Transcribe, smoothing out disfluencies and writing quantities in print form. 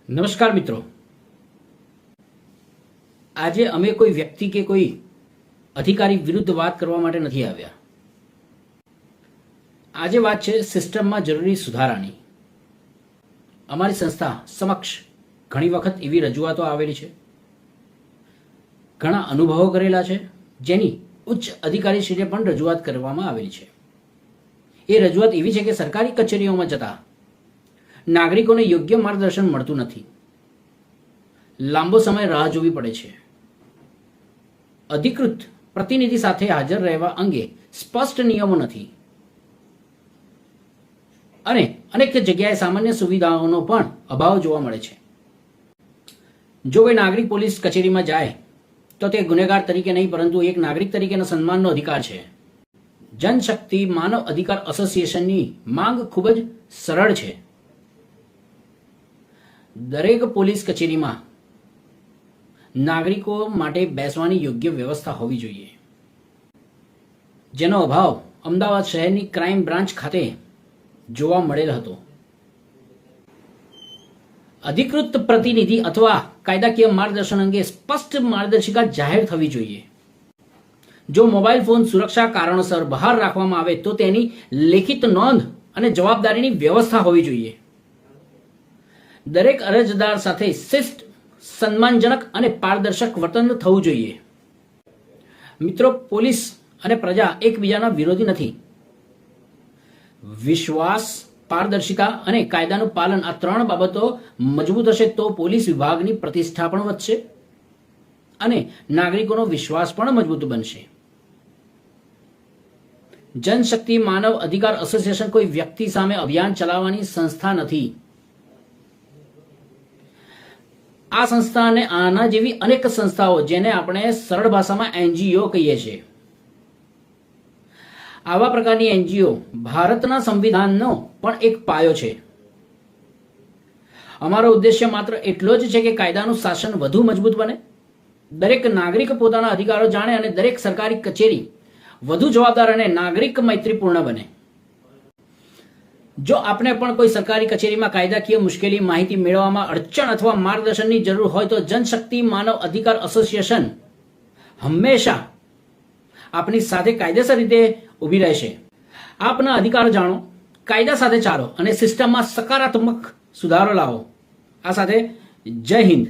નમસ્કાર મિત્રો, આજે અમે કોઈ વ્યક્તિ કે કોઈ અધિકારી વિરુદ્ધ વાત કરવા માટે નથી આવ્યા. આજે વાત છે સિસ્ટમમાં જરૂરી સુધારાની. અમારી સંસ્થા સમક્ષ ઘણી વખત એવી રજૂઆતો આવેલી છે, ઘણા અનુભવો કરેલા છે, જેની ઉચ્ચ અધિકારીશ્રીને પણ રજૂઆત કરવામાં આવેલી છે. એ રજૂઆત એવી છે કે સરકારી કચેરીઓમાં જતા નાગરિકોને યોગ્ય માર્ગદર્શન મળતું નથી. લાંબો સમય રાહ જોવી પડે છે. અધિકૃત પ્રતિનિધિ સાથે હાજર રહેવા અંગે સ્પષ્ટ નિયમો નથી અને અનેક જગ્યાએ સામાન્ય સુવિધાઓનો પણ અભાવ જોવા મળે છે. જો કોઈ નાગરિક પોલીસ કચેરીમાં જાય તો તે ગુનેગાર તરીકે નહીં, પરંતુ એક નાગરિક તરીકેના સન્માનનો અધિકાર છે. જનશક્તિ માનવ અધિકાર એસોસિએશનની માંગ ખૂબ જ સરળ છે. દરેક પોલીસ કચેરીમાં નાગરિકો માટે બેસવાની યોગ્ય વ્યવસ્થા હોવી જોઈએ, જેનો અભાવ અમદાવાદ શહેરની ક્રાઇમ બ્રાન્ચ ખાતે જોવા મળેલ હતો. અધિકૃત પ્રતિનિધિ અથવા કાયદાકીય માર્ગદર્શન અંગે સ્પષ્ટ માર્ગદર્શિકા જાહેર થવી જોઈએ. જો મોબાઈલ ફોન સુરક્ષા કારણોસર બહાર રાખવામાં આવે તો તેની લેખિત નોંધ અને જવાબદારીની વ્યવસ્થા હોવી જોઈએ. દરેક અરજદાર સાથે શિસ્ત, સન્માનજનક અને પારદર્શક વર્તન થવું જોઈએ. મિત્રો, પોલીસ અને પ્રજા એકબીજાના વિરોધી નથી. વિશ્વાસ, પારદર્શિતા અને કાયદાનું પાલન, આ ત્રણ બાબતો મજબૂત હશે તો પોલીસ વિભાગની પ્રતિષ્ઠા પણ વધશે અને નાગરિકોનો વિશ્વાસ પણ મજબૂત બનશે. જનશક્તિ માનવ અધિકાર એસોસિએશન કોઈ વ્યક્તિ સામે અભિયાન ચલાવવાની સંસ્થા નથી. આ સંસ્થા અને આના જેવી અનેક સંસ્થાઓ, જેને આપણે સરળ ભાષામાં એનજીઓ કહીએ છીએ, આવા પ્રકારની એનજીઓ ભારતના સંવિધાનનો પણ એક પાયો છે. અમારો ઉદ્દેશ્ય માત્ર એટલો જ છે કે કાયદાનું શાસન વધુ મજબૂત બને, દરેક નાગરિક પોતાના અધિકારો જાણે અને દરેક સરકારી કચેરી વધુ જવાબદાર અને નાગરિક મૈત્રીપૂર્ણ બને. જો આપણે પણ કોઈ સરકારી કચેરીમાં કાયદાકીય મુશ્કેલી, માહિતી મેળવવામાં અડચણ અથવા માર્ગદર્શનની જરૂર હોય તો જનશક્તિ માનવ અધિકાર એસોસિએશન હંમેશા આપની સાથે કાયદેસર રીતે ઊભી રહેશે. આપના અધિકારો જાણો, કાયદા સાથે ચાલો અને સિસ્ટમમાં સકારાત્મક સુધારો લાવો. આ સાથે જય હિન્દ.